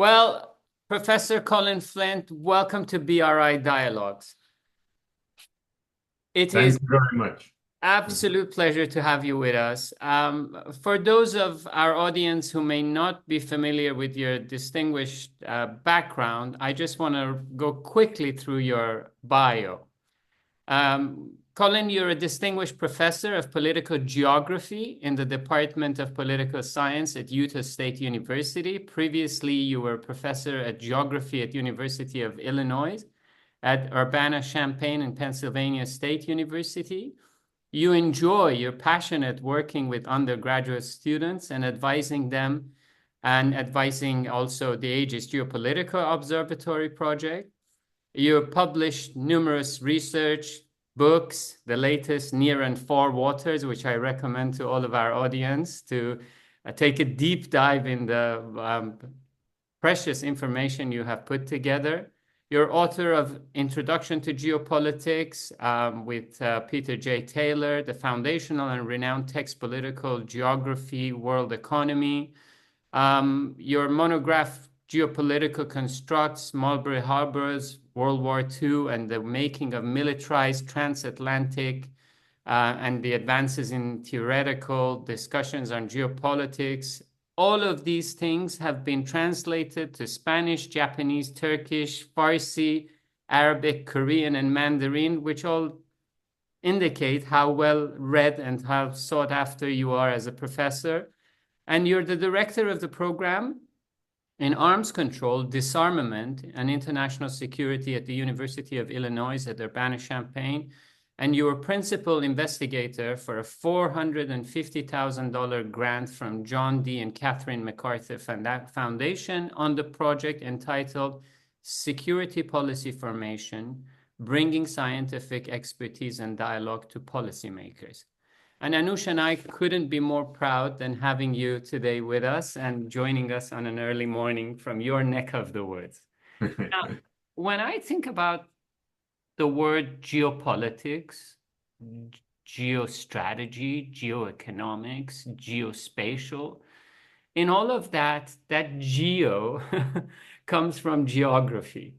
Well, Professor Colin Flint, welcome to BRI Dialogues. It Thank is you very much. absolute pleasure to have you with us. For those of our audience who may not be familiar with your distinguished background, I just want to go quickly through your bio. Colin, you're a distinguished professor of political geography in the Department of Political Science at Utah State University. Previously, you were a professor at geography at University of Illinois, at Urbana-Champaign and Pennsylvania State University. You're passionate working with undergraduate students and advising them, and advising also the Aegis Geopolitical Observatory project. You published numerous research books, the latest Near and Far Waters, which I recommend to all of our audience to take a deep dive in the precious information you have put together. You're author of Introduction to Geopolitics with Peter J. Taylor, the foundational and renowned text Political Geography, World Economy. Your monograph, Geopolitical Constructs, Mulberry Harbours, World War II, and the making of militarized Transatlantic, and the advances in theoretical discussions on geopolitics. All of these things have been translated to Spanish, Japanese, Turkish, Farsi, Arabic, Korean, and Mandarin, which all indicate how well read and how sought after you are as a professor. And you're the director of the program in arms control, disarmament, and international security at the University of Illinois at Urbana-Champaign. And you were principal investigator for a $450,000 grant from John D. and Catherine MacArthur Foundation on the project entitled Security Policy Formation, Bringing Scientific Expertise and Dialogue to Policymakers. And Anush and I couldn't be more proud than having you today with us and joining us on an early morning from your neck of the woods. Now, when I think about the word geopolitics, geostrategy, geoeconomics, geospatial, in all of that, that geo comes from geography.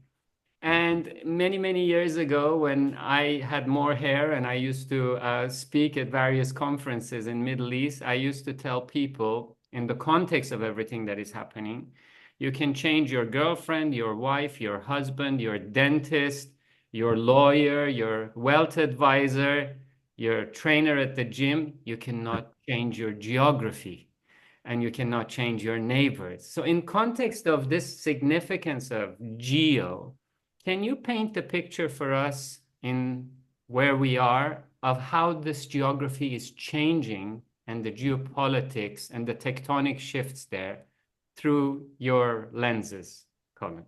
And many, many years ago, when I had more hair and I used to speak at various conferences in Middle East, I used to tell people, in the context of everything that is happening, you can change your girlfriend, your wife, your husband, your dentist, your lawyer, your wealth advisor, your trainer at the gym. You cannot change your geography, and you cannot change your neighbors. So in context of this significance of geo, can you paint the picture for us in where we are of how this geography is changing and the geopolitics and the tectonic shifts there through your lenses, Colin?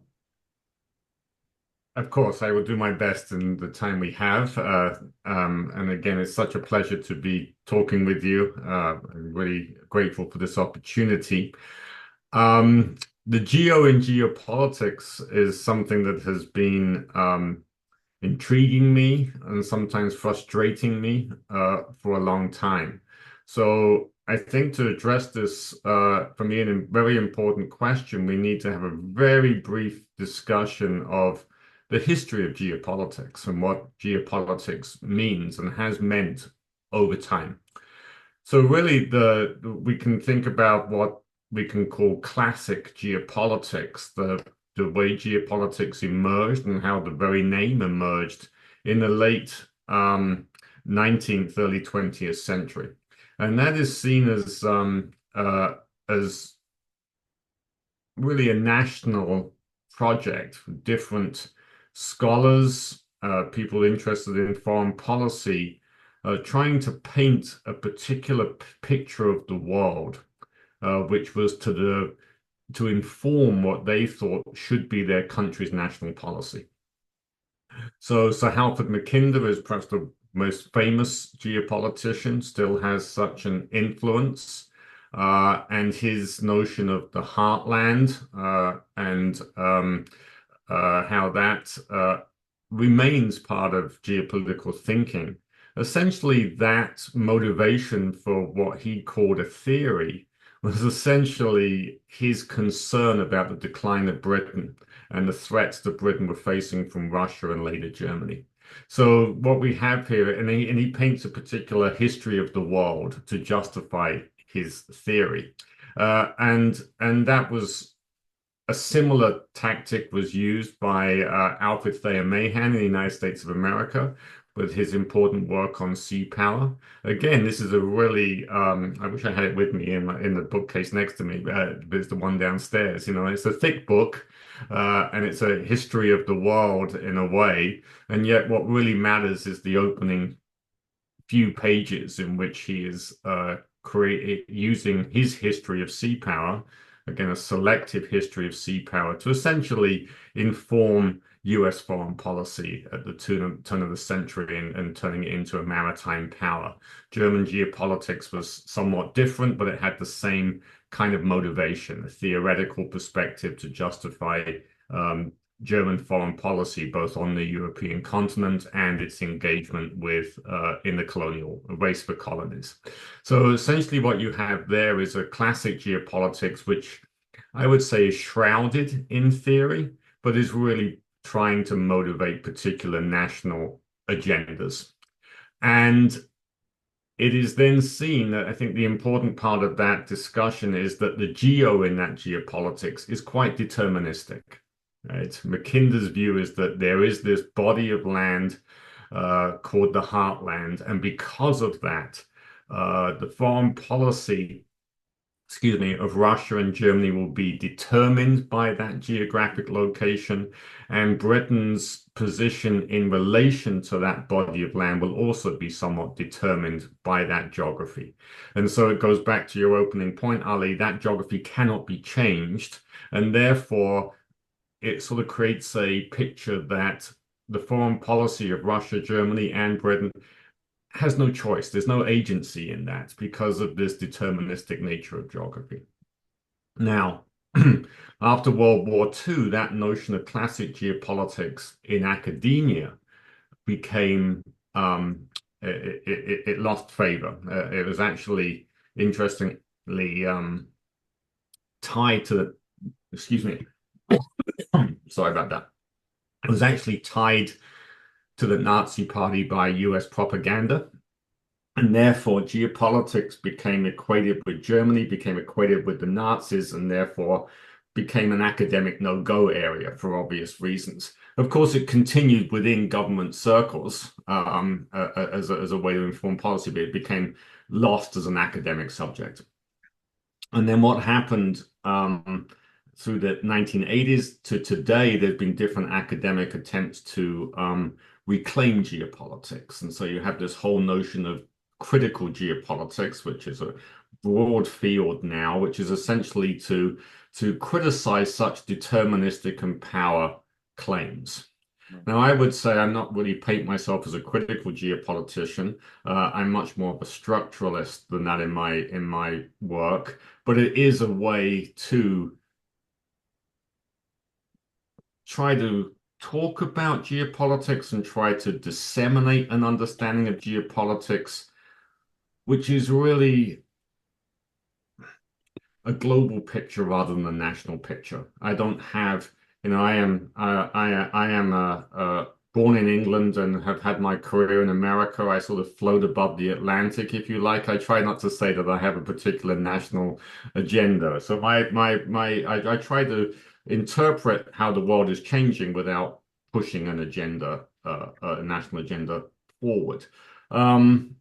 Of course, I will do my best in the time we have. And again, it's such a pleasure to be talking with you. I'm really grateful for this opportunity. The geo in geopolitics is something that has been intriguing me and sometimes frustrating me for a long time. So I think to address this, for me, a very important question, we need to have a very brief discussion of the history of geopolitics and what geopolitics means and has meant over time. So really, we can think about what we can call classic geopolitics, the way geopolitics emerged and how the very name emerged in the late 19th, early 20th century. And that is seen as really a national project for different scholars, people interested in foreign policy, trying to paint a particular picture of the world, which was to inform what they thought should be their country's national policy. So Halford Mackinder is perhaps the most famous geopolitician, still has such an influence, and his notion of the heartland and how that remains part of geopolitical thinking. Essentially, that motivation for what he called a theory was essentially his concern about the decline of Britain and the threats that Britain were facing from Russia and later Germany. So what we have here, and he paints a particular history of the world to justify his theory, and that was a similar tactic was used by Alfred Thayer Mahan in the United States of America with his important work on Seapower. Again, this is a really, I wish I had it with me in the bookcase next to me, but it's the one downstairs. You know, it's a thick book, and it's a history of the world in a way. And yet what really matters is the opening few pages in which he is using his history of sea power, again, a selective history of sea power, to essentially inform US foreign policy at the turn of the century and turning it into a maritime power. German geopolitics was somewhat different, but it had the same kind of motivation, a theoretical perspective to justify German foreign policy, both on the European continent and its engagement with in the colonial race for colonies. So essentially what you have there is a classic geopolitics, which I would say is shrouded in theory, but is really trying to motivate particular national agendas. And it is then seen that I think the important part of that discussion is that the geo in that geopolitics is quite deterministic. Right? Mackinder's view is that there is this body of land called the heartland, and because of that, the foreign policy, excuse me, of Russia and Germany will be determined by that geographic location, and Britain's position in relation to that body of land will also be somewhat determined by that geography. And so it goes back to your opening point, Ali, that geography cannot be changed, and therefore it sort of creates a picture that the foreign policy of Russia, Germany, and Britain has no choice. There's no agency in that because of this deterministic nature of geography. Now, after World War II, that notion of classic geopolitics in academia became, it lost favor. It was actually, interestingly, tied to the, excuse me, sorry about that. It was actually tied to the Nazi Party by US propaganda. And therefore, geopolitics became equated with Germany, became equated with the Nazis, and therefore became an academic no-go area for obvious reasons. Of course, it continued within government circles as a way to inform policy, but it became lost as an academic subject. And then what happened through the 1980s to today, there's been different academic attempts to reclaim geopolitics. And so you have this whole notion of critical geopolitics, which is a broad field now, which is essentially to criticize such deterministic and power claims. Now, I would say I'm not really paint myself as a critical geopolitician. I'm much more of a structuralist than that in my work, but it is a way to try to talk about geopolitics and try to disseminate an understanding of geopolitics, which is really a global picture rather than a national picture. I don't have, I am born in England and have had my career in America. I sort of float above the Atlantic, if you like. I try not to say that I have a particular national agenda. So I try to interpret how the world is changing without pushing an agenda, a national agenda forward. And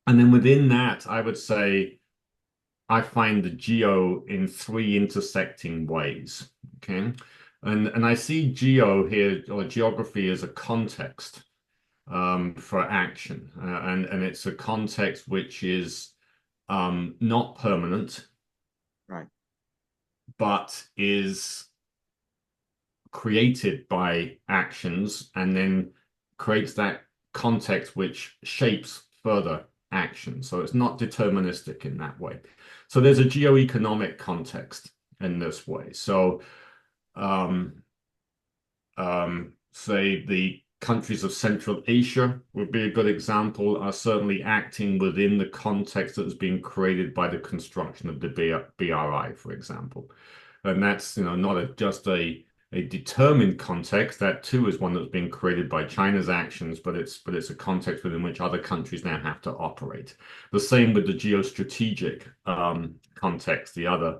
then within that, I would say I find the geo in three intersecting ways. Okay. And I see geo here, or geography, as a context for action. And it's a context which is not permanent, right, but is created by actions and then creates that context which shapes further action. So it's not deterministic in that way. So there's a geoeconomic context in this way. So say the countries of Central Asia would be a good example, are certainly acting within the context that has been created by the construction of the BRI, for example. And that's, not just a determined context. That too is one that's been created by China's actions, but it's a context within which other countries now have to operate. The same with the geostrategic context, the other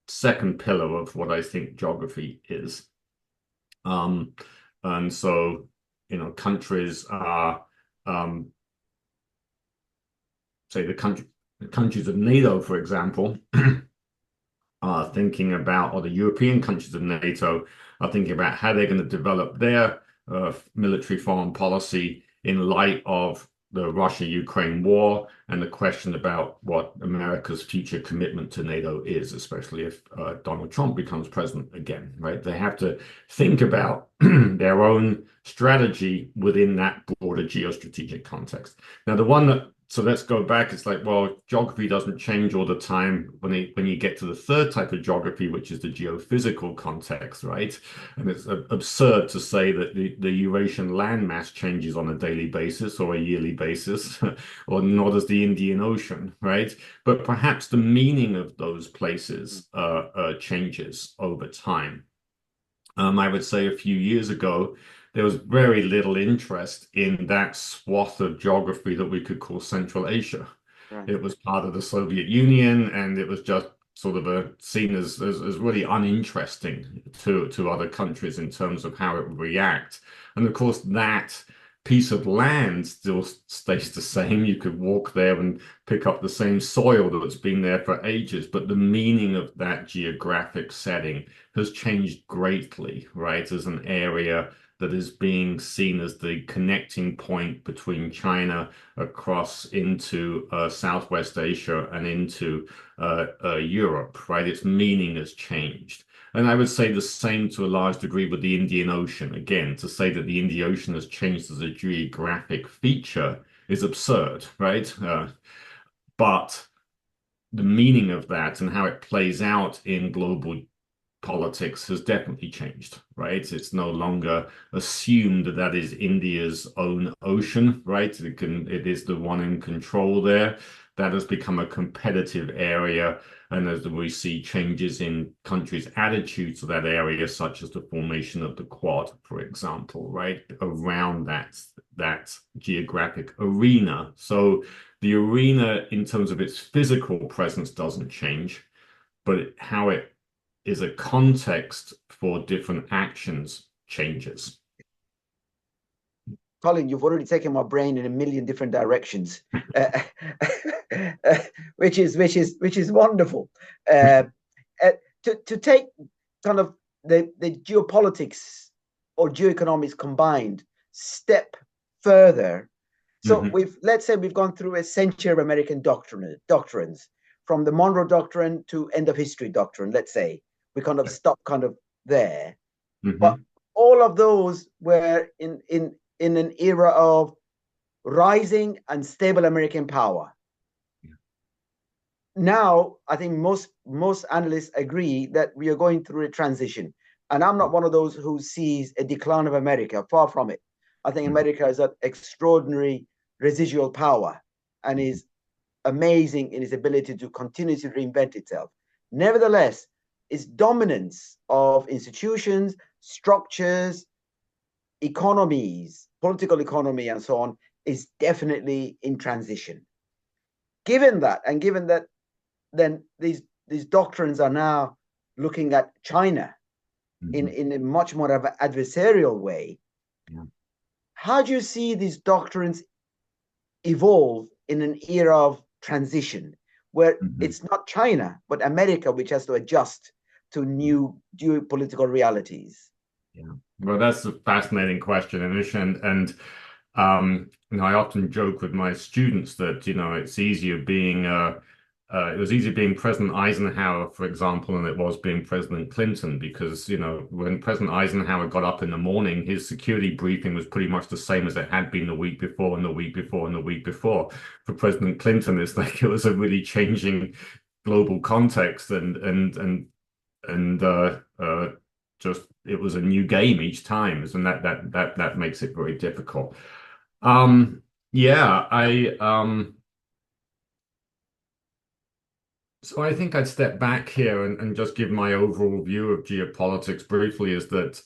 second pillar of what I think geography is. And so, countries are, say, the countries of NATO, for example, are thinking about, or the European countries of NATO are thinking about how they're going to develop their military foreign policy in light of the Russia-Ukraine war and the question about what America's future commitment to NATO is, especially if Donald Trump becomes president again, right? They have to think about their own strategy within that broader geostrategic context. Now, so let's go back. It's like, well, geography doesn't change all the time when you get to the third type of geography, which is the geophysical context, right? And it's absurd to say that the Eurasian landmass changes on a daily basis or a yearly basis, or nor does the Indian Ocean, right? But perhaps the meaning of those places changes over time. I would say a few years ago, there was very little interest in that swath of geography that we could call Central Asia. Right. It was part of the Soviet Union, and it was just sort of seen as really uninteresting to other countries in terms of how it would react. And of course, that piece of land still stays the same. You could walk there and pick up the same soil that's been there for ages, but the meaning of that geographic setting has changed greatly, right? As an area that is being seen as the connecting point between China across into Southwest Asia and into Europe, right? Its meaning has changed. And I would say the same to a large degree with the Indian Ocean. Again, to say that the Indian Ocean has changed as a geographic feature is absurd, right? But the meaning of that and how it plays out in global politics has definitely changed, right? It's no longer assumed that that is India's own ocean, right? It is the one in control there. That has become a competitive area, and as we see changes in countries' attitudes to that area, such as the formation of the Quad, for example, right, around that geographic arena. So the arena, in terms of its physical presence, doesn't change, but how it is a context for different actions changes. Colin, you've already taken my brain in a million different directions, which is wonderful. To take kind of the geopolitics or geoeconomics combined step further. So let's say we've gone through a century of American doctrines, from the Monroe Doctrine to end of history doctrine. Let's say we kind of stop kind of there, but all of those were in an era of rising and stable American power. Now, I think most analysts agree that we are going through a transition. And I'm not one of those who sees a decline of America, far from it. I think America has an extraordinary residual power and is amazing in its ability to continuously reinvent itself. Nevertheless, its dominance of institutions, structures, economies, political economy, and so on, is definitely in transition. Given that, then these doctrines are now looking at China in a much more of an adversarial way. How do you see these doctrines evolve in an era of transition, where it's not China, but America which has to adjust to new geopolitical realities? Yeah, well, that's a fascinating question, Anish, and I often joke with my students that it's easier being it was easier being President Eisenhower, for example, than it was being President Clinton, because when President Eisenhower got up in the morning, his security briefing was pretty much the same as it had been the week before and the week before and the week before. For President Clinton, it's like it was a really changing global context and it was a new game each time, and that makes it very difficult. Yeah, so I think I'd step back here and just give my overall view of geopolitics briefly, is that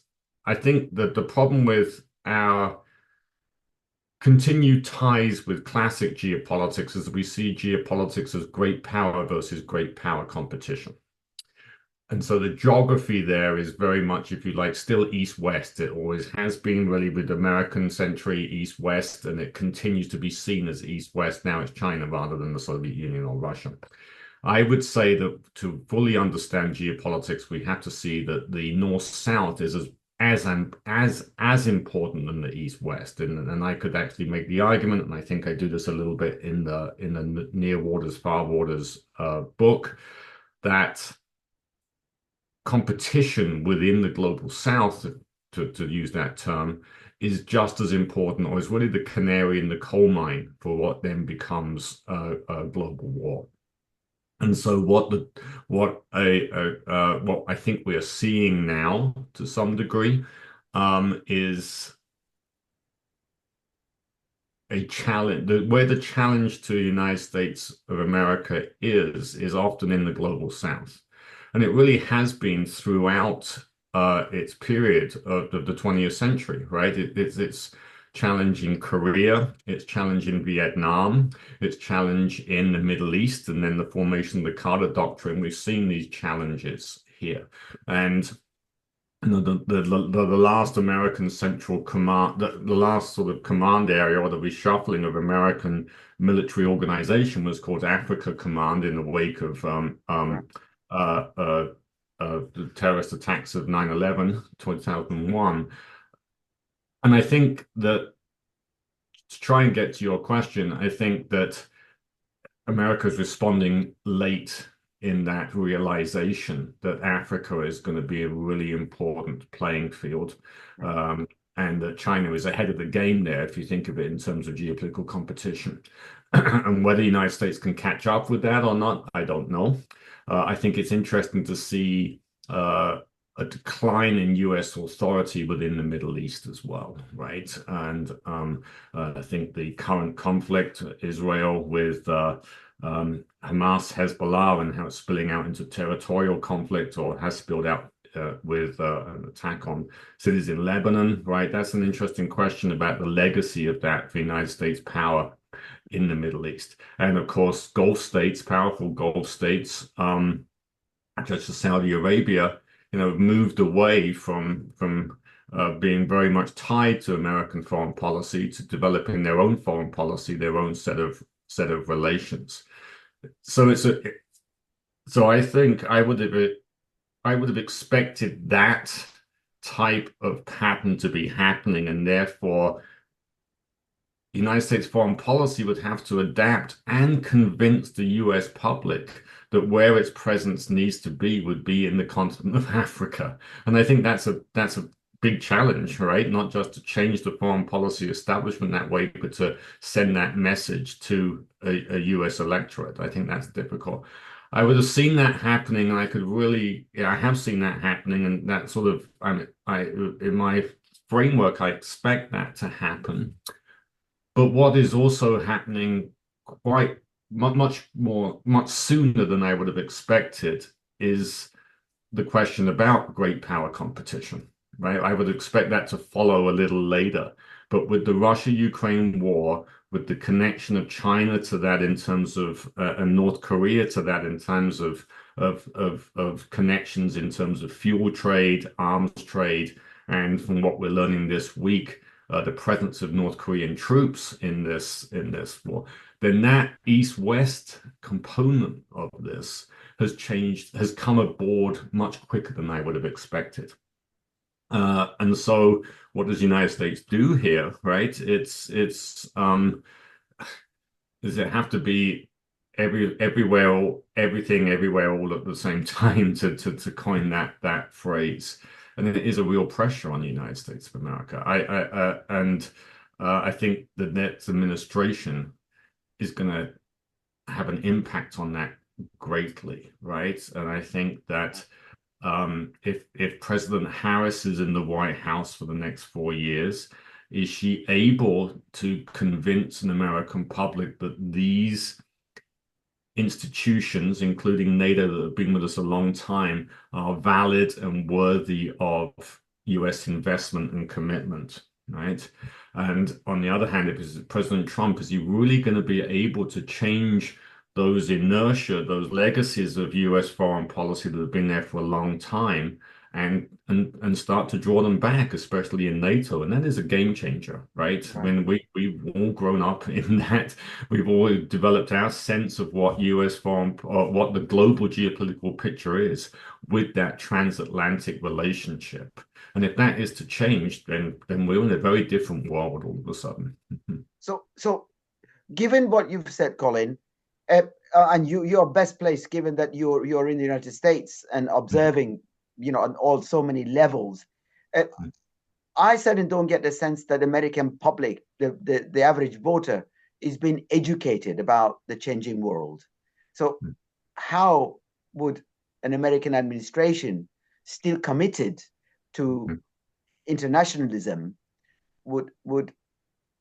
I think that the problem with our continued ties with classic geopolitics is that we see geopolitics as great power versus great power competition. And so the geography there is very much, if you like, still east-west. It always has been, really, with American century east-west, and it continues to be seen as east-west. Now it's China rather than the Soviet Union or Russia. I would say that to fully understand geopolitics, we have to see that the north-south is as important than the east-west. And I could actually make the argument, and I think I do this a little bit in the Near Waters, Far Waters book, that competition within the global south, to use that term, is just as important, or is really the canary in the coal mine for what then becomes a global war. And so what I think we are seeing now, to some degree, is a challenge. Where the challenge to the United States of America is often in the global south. And it really has been throughout its period of the 20th century, right? It's challenge in Korea, it's challenge in Vietnam, it's challenge in the Middle East, and then the formation of the Carter Doctrine. We've seen these challenges here. And the last American Central Command, the last sort of command area, or the reshuffling of American military organization, was called Africa Command in the wake of the terrorist attacks of 9/11, 2001. And I think that, to try and get to your question, I think that America is responding late in that realization that Africa is going to be a really important playing field. And that China is ahead of the game there, if you think of it in terms of geopolitical competition. And whether the United States can catch up with that or not, I don't know. I think it's interesting to see a decline in US authority within the Middle East as well, right? And I think the current conflict, Israel with Hamas, Hezbollah, and how it's spilling out into territorial conflict, or has spilled out with an attack on cities in Lebanon, right? That's an interesting question about the legacy of that for the United States power in the Middle East. And of course, Gulf states, powerful Gulf states, such as Saudi Arabia, moved away from being very much tied to American foreign policy to developing their own foreign policy, their own set of relations. So I think I would have expected that type of pattern to be happening, and therefore the United States foreign policy would have to adapt and convince the US public that where its presence needs to be would be in the continent of Africa. And I think that's a big challenge, right? Not just to change the foreign policy establishment that way, but to send that message to a US electorate. I think that's difficult. I would have seen that happening, and I have seen that happening, and that sort of, in my framework, I expect that to happen. But what is also happening quite much sooner than I would have expected is the question about great power competition, right? I would expect that to follow a little later. But with the Russia-Ukraine war, with the connection of China to that in terms of, and North Korea to that in terms of connections in terms of fuel trade, arms trade, and from what we're learning this week, the presence of North Korean troops in this war, then that East-West component of this has come aboard much quicker than I would have expected. And so what does the United States do here, right? Does it have to be everywhere, everything, everywhere, all at the same time to coin that phrase? And it is a real pressure on the United States of America. I think the next administration is going to have an impact on that greatly, right? And I think that if President Harris is in the White House for the next 4 years, is she able to convince an American public that these institutions, including NATO, that have been with us a long time, are valid and worthy of US investment and commitment, right? And on the other hand, if it's President Trump, is he really going to be able to change those inertia, those legacies of US foreign policy that have been there for a long time, and start to draw them back, especially in NATO? And that is a game changer, right? I mean, we've all grown up in that. We've all developed our sense of what US foreign, or what the global geopolitical picture is with that transatlantic relationship. And if that is to change, then we're in a very different world all of a sudden. So given what you've said, Colin, and you're best placed, given that you're in the United States and observing, on all so many levels. I certainly don't get the sense that the American public, the average voter, is being educated about the changing world. So how would an American administration still committed to internationalism would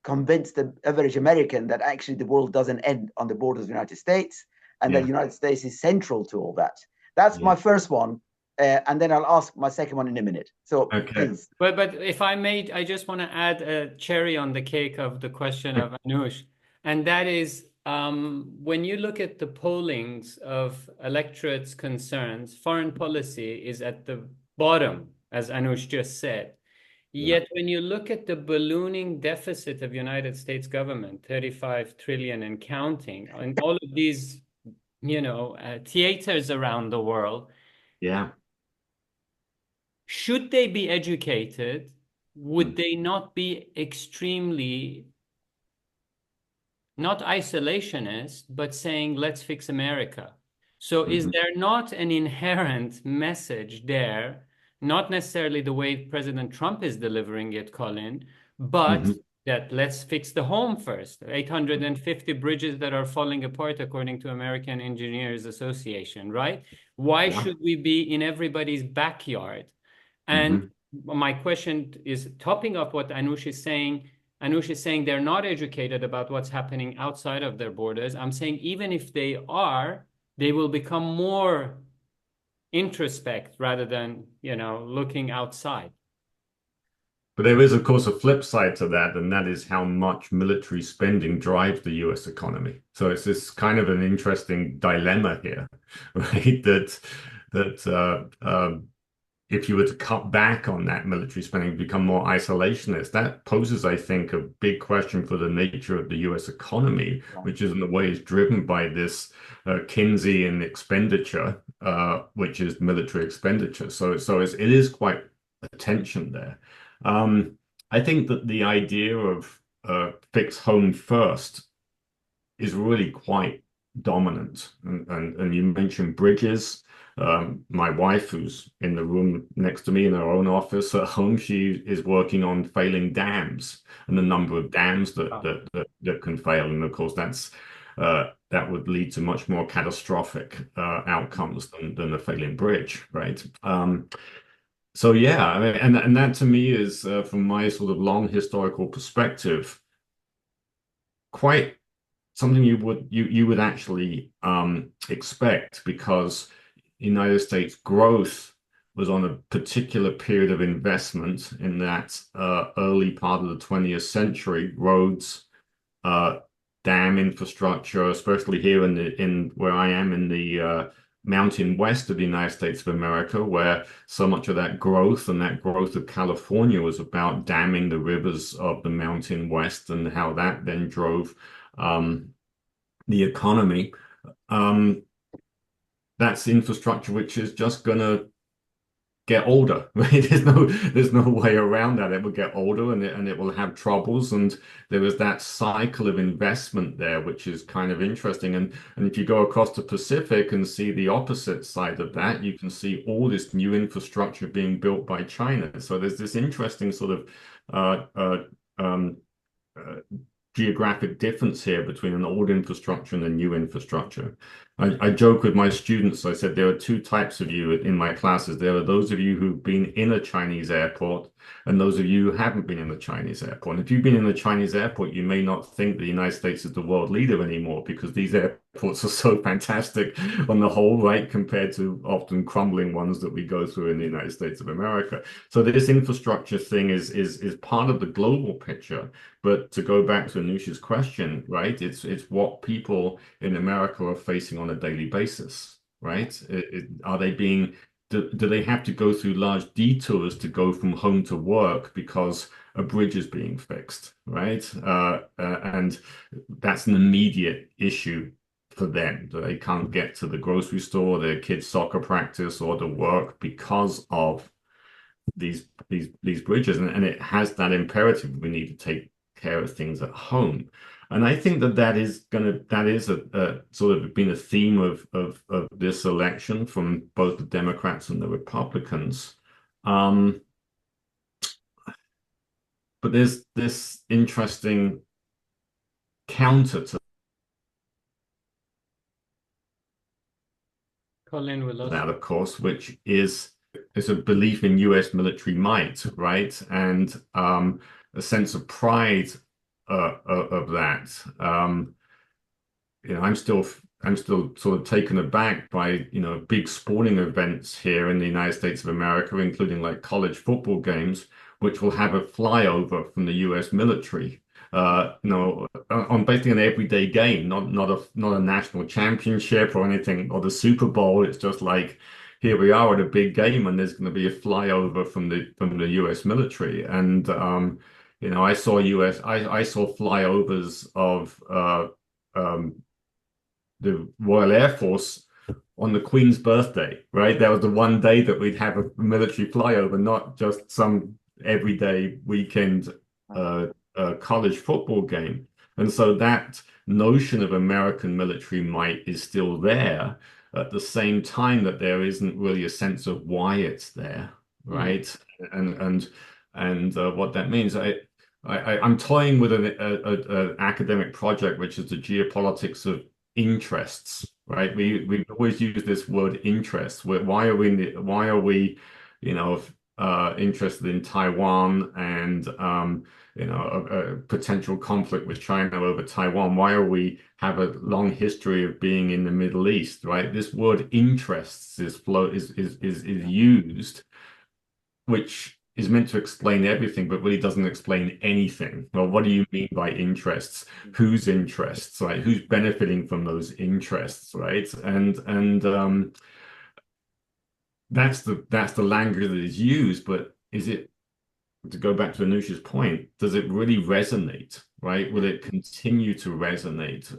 convince the average American that actually the world doesn't end on the borders of the United States, and that the United States is central to all that? That's my first one. And then I'll ask my second one in a minute. So please. But if I may, I just want to add a cherry on the cake of the question of Anush. And that is, when you look at the pollings of electorate's concerns, foreign policy is at the bottom, as Anush just said. Yet when you look at the ballooning deficit of United States government, 35 trillion and counting, and all of these, theaters around the world. Should they be educated? Would they not be extremely, not isolationist, but saying, let's fix America? So is there not an inherent message there, not necessarily the way President Trump is delivering it, Colin, but that let's fix the home first? 850 bridges that are falling apart, according to American Engineers Association, right? Why should we be in everybody's backyard? And my question is topping up what Anush is saying. Anush is saying they're not educated about what's happening outside of their borders. I'm saying even if they are, they will become more introspect rather than, looking outside. But there is, of course, a flip side to that, and that is how much military spending drives the US economy. So it's this kind of an interesting dilemma here, right? That if you were to cut back on that military spending, become more isolationist, that poses, I think, a big question for the nature of the US economy, which is in a way is driven by this Keynesian expenditure, which is military expenditure. So it is quite a tension there. I think that the idea of fix home first is really quite dominant. And you mentioned bridges. My wife, who's in the room next to me in her own office at home, she is working on failing dams and the number of dams that can fail. And of course, that would lead to much more catastrophic outcomes than a failing bridge, right? So yeah, I mean, and that to me is, from my sort of long historical perspective, quite something you would actually expect, because United States growth was on a particular period of investment in that early part of the 20th century. Roads, dam infrastructure, especially here in where I am in the mountain west of the United States of America, where so much of that growth and that growth of California was about damming the rivers of the mountain west, and how that then drove the economy. That's infrastructure which is just gonna get older, right? There's no way around that. It will get older, and it will have troubles, and there is that cycle of investment there, which is kind of interesting. And if you go across the Pacific and see the opposite side of that, you can see all this new infrastructure being built by China. So there's this interesting sort of geographic difference here between an old infrastructure and a new infrastructure. I joke with my students. I said there are two types of you in my classes. There are those of you who've been in a Chinese airport and those of you who haven't been in a Chinese airport. And if you've been in a Chinese airport, you may not think the United States is the world leader anymore because these airports are so fantastic on the whole, right, compared to often crumbling ones that we go through in the United States of America. So this infrastructure thing is part of the global picture. But to go back to Anusha's question, right, it's what people in America are facing on a daily basis, right? Are they being, do they have to go through large detours to go from home to work because a bridge is being fixed, right? And that's an immediate issue for them. They can't get to the grocery store, their kids' soccer practice, or to work because of these bridges, and it has that imperative. We need to take care of things at home. And I think that is a sort of been a theme of this election from both the Democrats and the Republicans. But there's this interesting counter to Colin, we lost that, of course, which is a belief in US military might, right? And a sense of pride of that. I'm still sort of taken aback by, big sporting events here in the United States of America, including like college football games, which will have a flyover from the US military. On basically an everyday game, not a national championship or anything, or the Super Bowl. It's just like here we are at a big game, and there's going to be a flyover from the US military. And I saw flyovers of the Royal Air Force on the Queen's birthday, right? That was the one day that we'd have a military flyover, not just some everyday weekend college football game. And so that notion of American military might is still there at the same time that there isn't really a sense of why it's there, right? And what that means. I'm toying with an academic project, which is the geopolitics of interests, right? We always use this word interest. Why are we interested in Taiwan and a potential conflict with China over Taiwan? Why are we have a long history of being in the Middle East, right? This word interests is used, which is meant to explain everything, but really doesn't explain anything. Well, what do you mean by interests? Whose interests, right? Who's benefiting from those interests, right? And that's the language that is used, but is it, to go back to Anusha's point, does it really resonate, right? Will it continue to resonate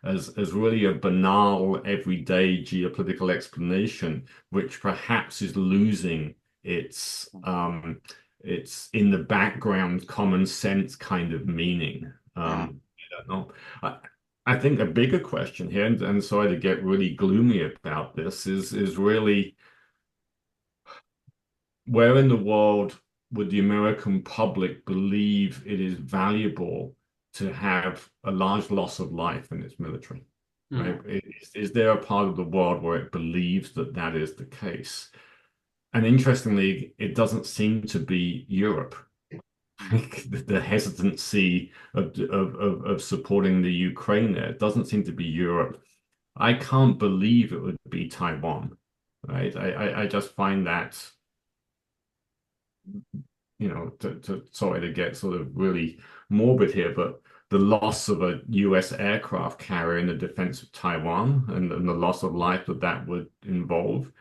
as really a banal, everyday geopolitical explanation, which perhaps is losing its in the background common sense kind of meaning? I don't know. I think a bigger question here, and sorry to get really gloomy about this, is really where in the world would the American public believe it is valuable to have a large loss of life in its military? Right? Is there a part of the world where it believes that is the case? And interestingly, it doesn't seem to be Europe. The hesitancy of supporting the Ukraine there doesn't seem to be Europe. I can't believe it would be Taiwan, right? I just find that, sorry to get sort of really morbid here, but the loss of a US aircraft carrier in the defense of Taiwan and the loss of life that would involve,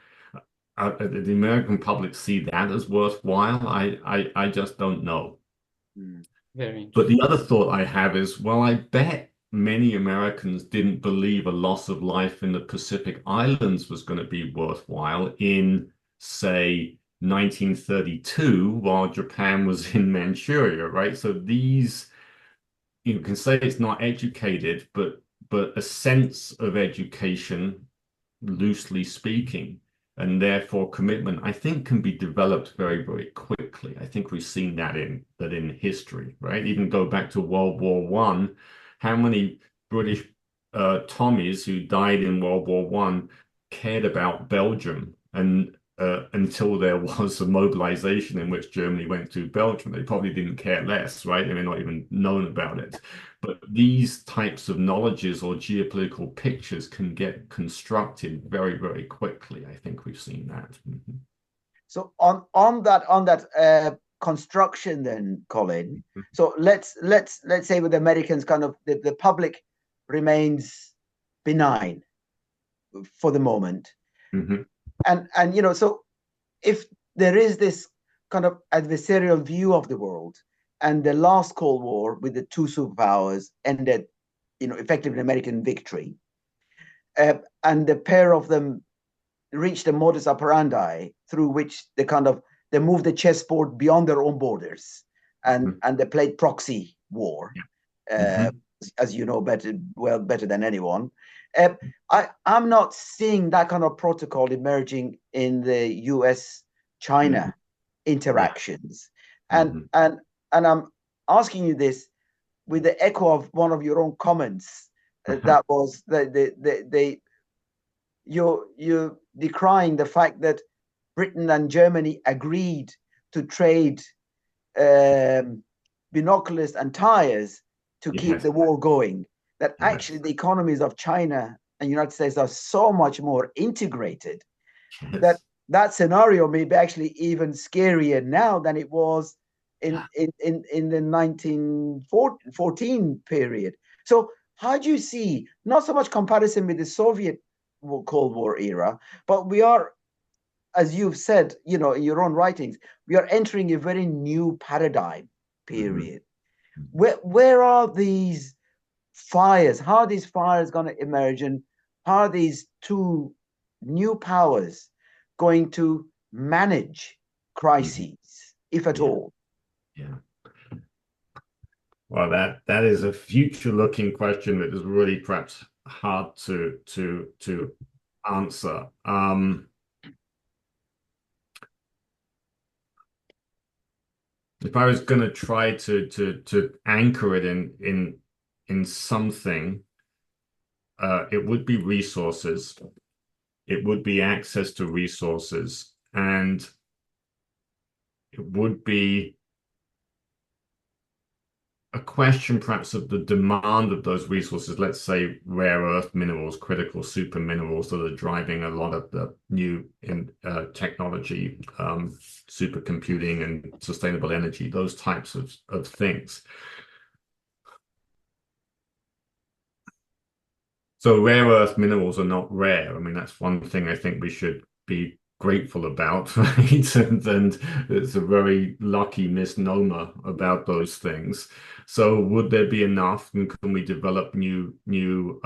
the American public see that as worthwhile? I just don't know. Very But the other thought I have is, well, I bet many Americans didn't believe a loss of life in the Pacific Islands was going to be worthwhile in, say, 1932, while Japan was in Manchuria, right? So these, you can say it's not educated, but a sense of education, loosely speaking, and therefore commitment, I think, can be developed very, very quickly. I think we've seen that in history, right? Even go back to World War I, how many British Tommies who died in World War One cared about Belgium, and until there was a mobilization in which Germany went to Belgium, they probably didn't care less, right? They may not even known about it. But these types of knowledges or geopolitical pictures can get constructed very, very quickly. I think we've seen that. Mhm. So on that construction then, Colin. So let's say with Americans, kind of the public remains benign for the moment, Mhm. and so if there is this kind of adversarial view of the world, and the last Cold War with the two superpowers ended, effectively American victory, and the pair of them reached a modus operandi through which they moved the chessboard beyond their own borders, and Mhm. they played proxy war, Yeah. uh, Mhm. as you know better than anyone. I'm not seeing that kind of protocol emerging in the U.S. Mhm. China Yeah. interactions, and Mhm. and and I'm asking you this with the echo of one of your own comments, that was you're decrying the fact that Britain and Germany agreed to trade binoculars and tires to keep Yes. the war going. That actually Yes. the economies of China and United States are so much more integrated that Yes. that scenario may be actually even scarier now than it was in the 1914 period. So how do you see, not so much comparison with the Soviet Cold War era, but we are, as you've said, in your own writings, we are entering a very new paradigm Mhm. period. Where are these fires? How are these fires going to emerge, and how are these two new powers going to manage Mhm. crises, if at Yeah. all? Yeah. Well, that is a future-looking question that is really perhaps hard to answer. If I was going to try to anchor it in something, it would be resources. It would be access to resources, and it would be a question perhaps of the demand of those resources, let's say rare earth minerals, critical super minerals that are driving a lot of the new technology, supercomputing and sustainable energy, those types of things. So rare earth minerals are not rare. I mean, that's one thing I think we should be grateful about, right? And it's a very lucky misnomer about those things. So would there be enough, and can we develop new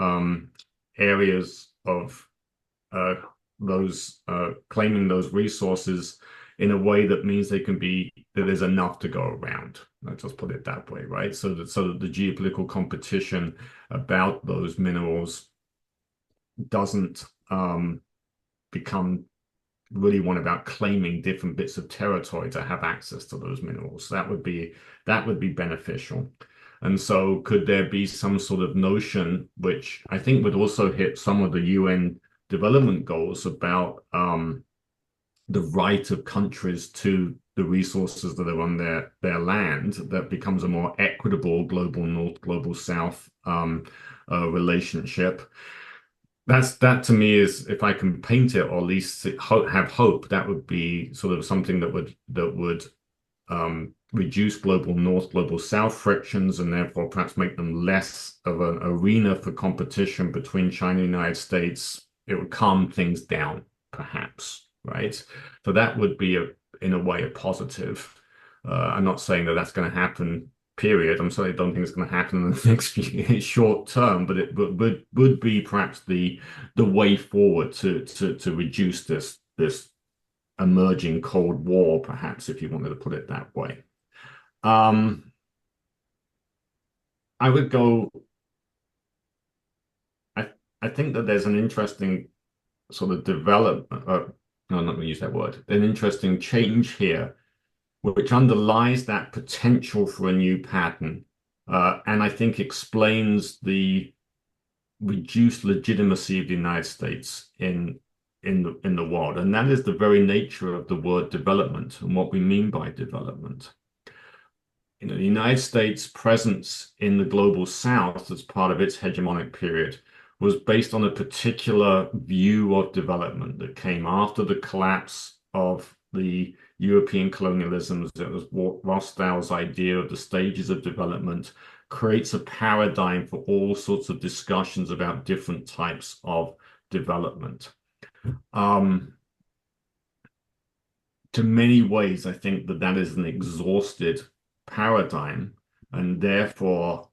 areas of uh, those claiming those resources in a way that means that there's enough to go around. Let's just put it that way, right? So that the geopolitical competition about those minerals doesn't become really one about claiming different bits of territory to have access to those minerals. That would be beneficial. And so could there be some sort of notion which I think would also hit some of the UN development goals about the right of countries to the resources that are on their land, that becomes a more equitable global north, global south relationship. That to me is, if I can paint it or at least have hope, that would be sort of something that would reduce global north, global south frictions, and therefore perhaps make them less of an arena for competition between China and the United States. It would calm things down, perhaps, right? So that would be in a way a positive. I'm not saying that that's going to happen, period. I'm certainly don't think it's going to happen in the next short term, but it would be perhaps the way forward to reduce this emerging Cold War, perhaps, if you wanted to put it that way. Um, I would go. I I think that there's an interesting sort of development. No, I'm not going to use that word. An interesting change here, which underlies that potential for a new pattern, and I think explains reduce legitimacy of the United States in the world. And that is the very nature of the word development and what we mean by development. You know, the United States' presence in the global South as part of its hegemonic period was based on a particular view of development that came after the collapse of the European colonialisms. It was Rostow's idea of the stages of development creates a paradigm for all sorts of discussions about different types of development. To many ways, I think that that is an exhausted paradigm, and therefore,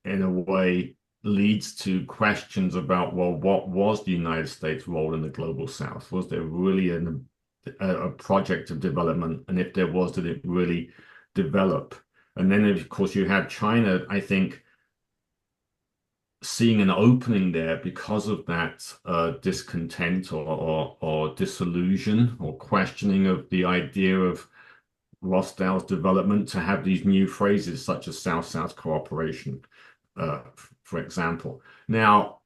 in a way, leads to questions about, well, what was the United States' role in the global South? Was there really a project of development? And if there was, did it really develop? And then, of course, you have China, I think, seeing an opening there because of that discontent or disillusion or questioning of the idea of Rostow's development to have these new phrases such as South-South cooperation, for example. Now,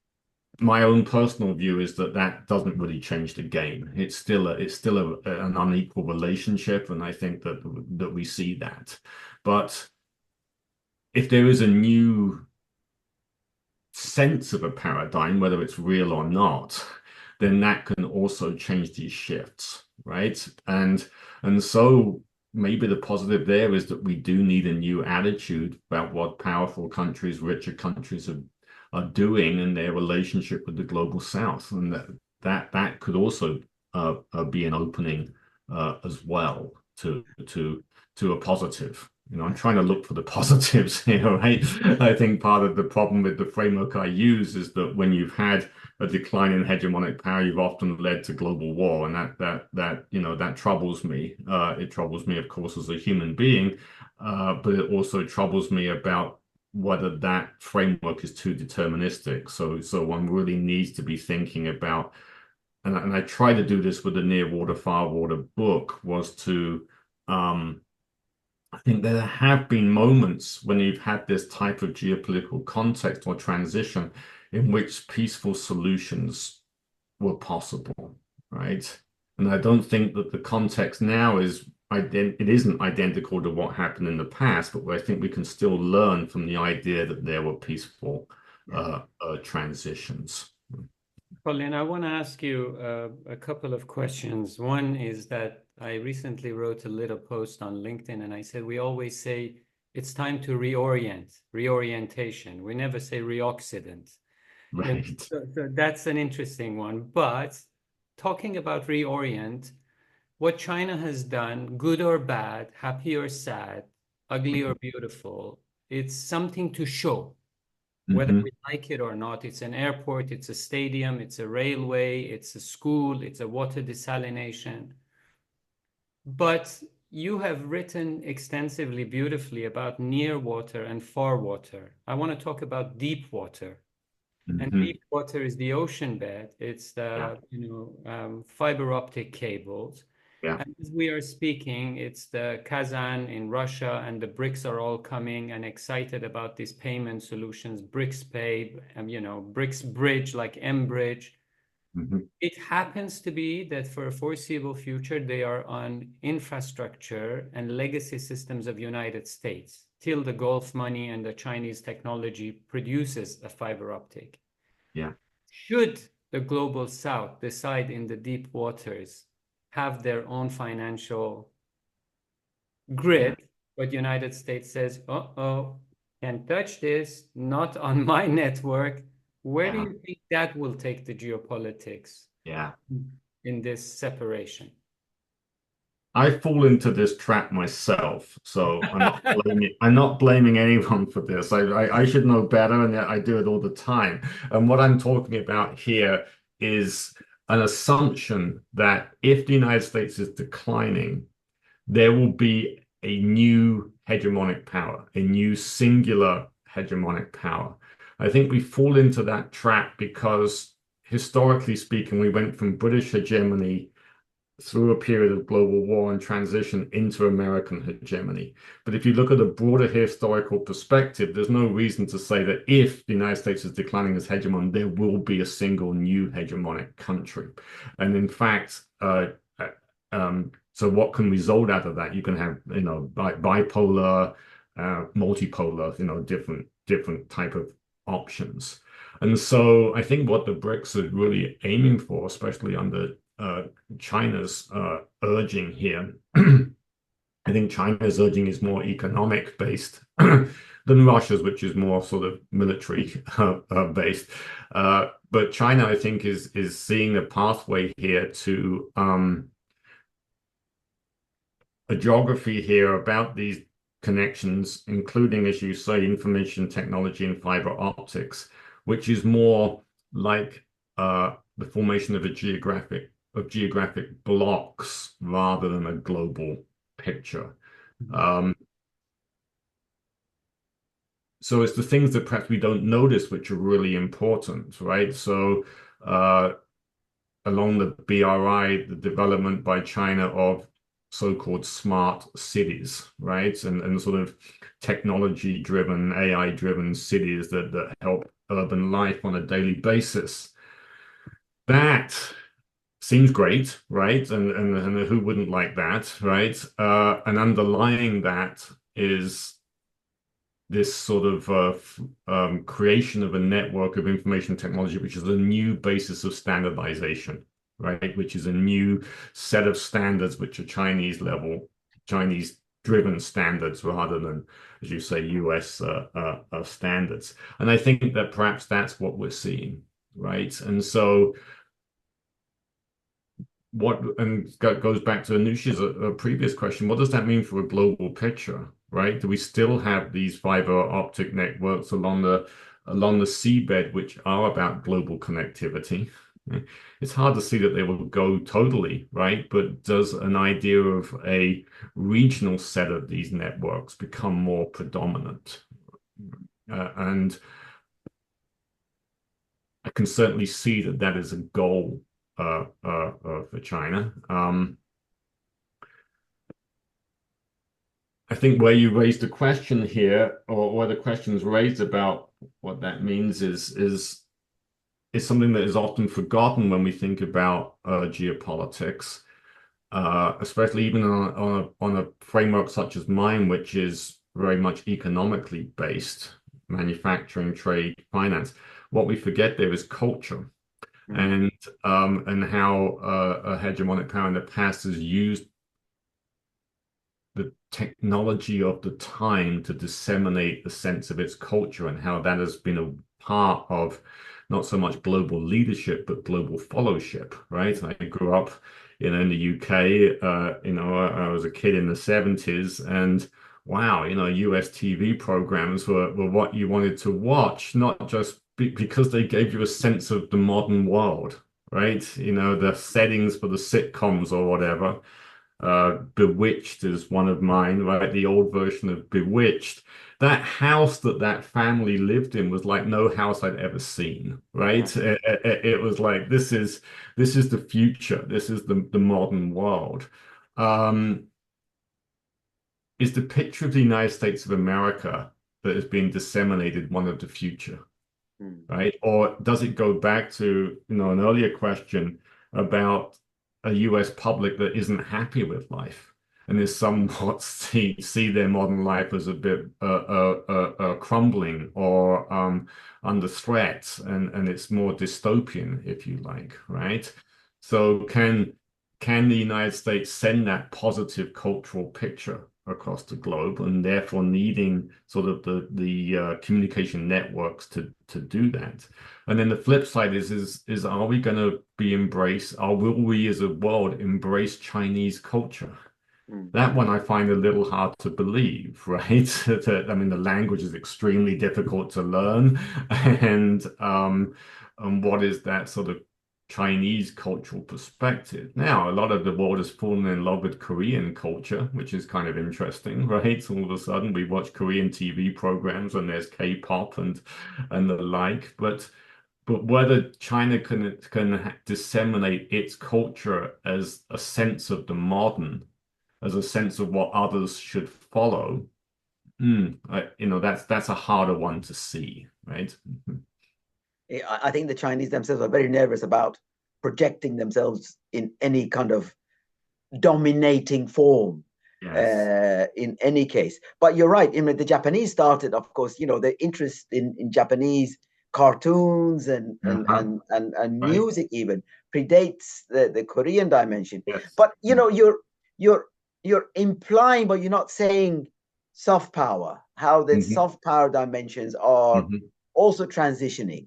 my own personal view is that that doesn't really change the game. It's still an unequal relationship, and I think that we see that. But if there is a new sense of a paradigm, whether it's real or not, then that can also change these shifts, right? And so maybe the positive there is that we do need a new attitude about what powerful countries, richer countries are doing in their relationship with the global South, and that could also be an opening as well to a positive. You know, I'm trying to look for the positives here, right? I think part of the problem with the framework I use is that when you've had a decline in hegemonic power, you've often led to global war, and that troubles me. It troubles me, of course, as a human being, but it also troubles me about whether that framework is too deterministic. So one really needs to be thinking about, and I try to do this with the Near Water, Far Water book, was to I think there have been moments when you've had this type of geopolitical context or transition in which peaceful solutions were possible, right? And I don't think that the context now it isn't identical to what happened in the past, but I think we can still learn from the idea that there were peaceful transitions. Colin, I want to ask you a couple of questions. One is that I recently wrote a little post on LinkedIn, and I said we always say it's time to reorientation. We never say reoccident. Right. So that's an interesting one. But talking about reorient, what China has done, good or bad, happy or sad, ugly or beautiful, it's something to show. Whether we like it or not, it's an airport, it's a stadium, it's a railway, it's a school, it's a water desalination. But you have written extensively, beautifully about near water and far water. I want to talk about deep water. And deep water is the ocean bed. It's the fiber optic cables. Yeah. And as we are speaking, it's the Kazan in Russia, and the BRICS are all coming and excited about these payment solutions, BRICS Pay, BRICS Bridge, like M-Bridge. It happens to be that for a foreseeable future, they are on infrastructure and legacy systems of United States till the Gulf money and the Chinese technology produces a fiber optic. Yeah. Should the global South decide in the deep waters have their own financial grid, but United States says, can't touch this, not on my network. Where do you think that will take the geopolitics in this separation? I fall into this trap myself, so I'm not blaming anyone for this. I should know better, and yet I do it all the time. And what I'm talking about here is an assumption that if the United States is declining, there will be a new hegemonic power, a new singular hegemonic power. I think we fall into that trap because historically speaking, we went from British hegemony through a period of global war and transition into American hegemony. But if you look at a broader historical perspective, there's no reason to say that if the United States is declining as hegemon, there will be a single new hegemonic country. And in fact, so what can result out of that? You can have, bipolar, multipolar, different type of options. And so I think what the BRICS are really aiming for, especially under China's urging here, I think China's urging is more economic based than Russia's, which is more sort of military based. But China, I think, is seeing a pathway here to a geography here about these connections, including, as you say, information technology and fiber optics, which is more like the formation of geographic blocks rather than a global picture. So it's the things that perhaps we don't notice which are really important, right? So along the BRI, the development by China of so-called smart cities, right? And sort of technology-driven, AI-driven cities that help urban life on a daily basis. That seems great, right? And who wouldn't like that, right? And underlying that is this sort of creation of a network of information technology, which is a new basis of standardization, right? Which is a new set of standards, which are Chinese-driven standards rather than, as you say, US standards. And I think that perhaps that's what we're seeing, right? And so goes back to Anusha's previous question, what does that mean for a global picture, right? Do we still have these fiber optic networks along the seabed, which are about global connectivity? It's hard to see that they will go totally, right? But does an idea of a regional set of these networks become more predominant? And I can certainly see that that is a goal for China. I think where you raised a question here, or where the question is raised about what that means is something that is often forgotten when we think about geopolitics, especially even on a framework such as mine, which is very much economically based, manufacturing, trade, finance. What we forget there is culture. And how a hegemonic power in the past has used the technology of the time to disseminate the sense of its culture, and how that has been a part of not so much global leadership but global fellowship, right? I grew up in the UK. I was a kid in the 70s, and wow, US TV programs were what you wanted to watch, not just because they gave you a sense of the modern world, right? The settings for the sitcoms or whatever. Bewitched is one of mine, right? The old version of Bewitched. That house that family lived in was like no house I'd ever seen, right? It was like, this is the future. This is the modern world. Is the picture of the United States of America that has been disseminated one of the future? Right? Or does it go back to, an earlier question about a US public that isn't happy with life and is somewhat see their modern life as a bit crumbling or under threat, and it's more dystopian, if you like, right? So can the United States send that positive cultural picture across the globe, and therefore needing sort of the communication networks to do that? And then the flip side is are we going to will we as a world embrace Chinese culture? That one I find a little hard to believe, right? I mean, the language is extremely difficult to learn, and what is that sort of Chinese cultural perspective? Now, a lot of the world has fallen in love with Korean culture, which is kind of interesting, right? So all of a sudden we watch Korean TV programs and there's K-pop and the like, but but whether China can disseminate its culture as a sense of the modern, as a sense of what others should follow, that's a harder one to see, right? I think the Chinese themselves are very nervous about projecting themselves in any kind of dominating form. Yes. In any case, but you're right. The Japanese started, of course, the interest in Japanese cartoons and Right. music even predates the Korean dimension. Yes. But you're implying, but you're not saying soft power. How the Mm-hmm. soft power dimensions are Mm-hmm. also transitioning,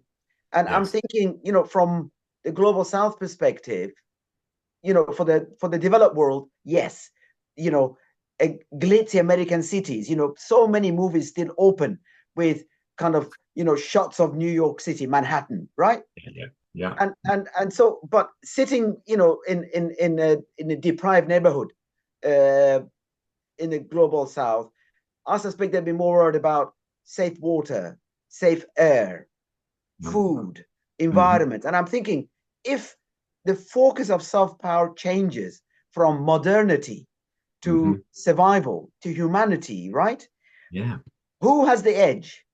and I'm Yes. thinking, from the global South perspective, for the developed world, yes, glitzy American cities, so many movies still open with kind of, shots of New York City, Manhattan, right? Yeah. Yeah. And so, but sitting, in a deprived neighborhood, uh, in the global South, I suspect they'd be more worried about safe water, safe air, food, Mm-hmm. environment. And I'm thinking, if the focus of soft power changes from modernity Mm-hmm. to survival to humanity, right? Yeah. Who has the edge?